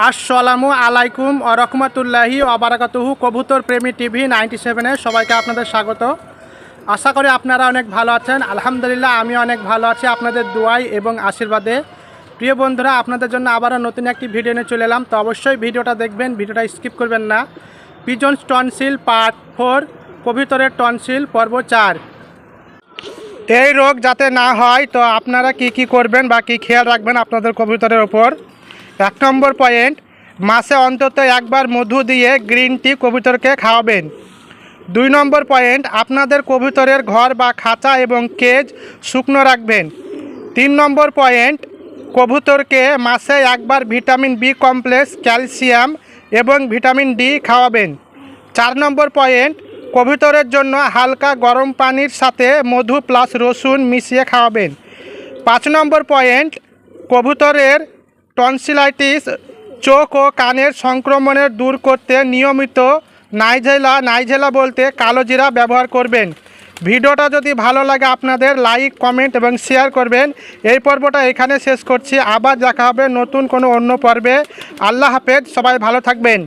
আসসালামু আলাইকুম ও রহমতুল্লাহি ওবারাকাতুহু। কবুতর প্রেমী টিভি 97-এ সবাইকে আপনাদের স্বাগত। আশা করি আপনারা অনেক ভালো আছেন। আলহামদুলিল্লাহ আমি অনেক ভালো আছি আপনাদের দোয়াই এবং আশীর্বাদে। প্রিয় বন্ধুরা, আপনাদের জন্য আবারও নতুন একটি ভিডিও নিয়ে চলে এলাম। তো অবশ্যই ভিডিওটা দেখবেন, ভিডিওটা স্কিপ করবেন না। পিজনস টনসিল পার্ট 4, কবুতরের টনসিল পর্ব 4। এই রোগ যাতে না হয় তো আপনারা কি করবেন বা কী খেয়াল রাখবেন আপনাদের কবুতরের ওপর। 1 নম্বর পয়েন্ট, মাসে অন্তত একবার মধু দিয়ে গ্রিন টি কবুতরকে খাওয়াবেন। 2 নম্বর পয়েন্ট, আপনাদের কবুতরের ঘর বা খাঁচা এবং কেজ শুকনো রাখবেন। 3 নম্বর পয়েন্ট, কবুতরকে মাসে একবার ভিটামিন বি কমপ্লেক্স, ক্যালসিয়াম এবং ভিটামিন ডি খাওয়াবেন। 4 নম্বর পয়েন্ট, কবুতরের জন্য হালকা গরম পানির সাথে মধু প্লাস রসুন মিশিয়ে খাওয়াবেন। 5 নম্বর পয়েন্ট, কবুতরের টনসিলাইটিস, চোখ ও কানের সংক্রমণের দূর করতে নিয়মিত নাইজেলা বলতে কালোজিরা ব্যবহার করবেন। ভিডিওটা যদি ভালো লাগে আপনাদের লাইক, কমেন্ট এবং শেয়ার করবেন। এই পর্বটা এখানে শেষ করছি। আবার দেখা হবে নতুন কোনো অন্য পর্বে। আল্লাহ হাফেজ, সবাই ভালো থাকবেন।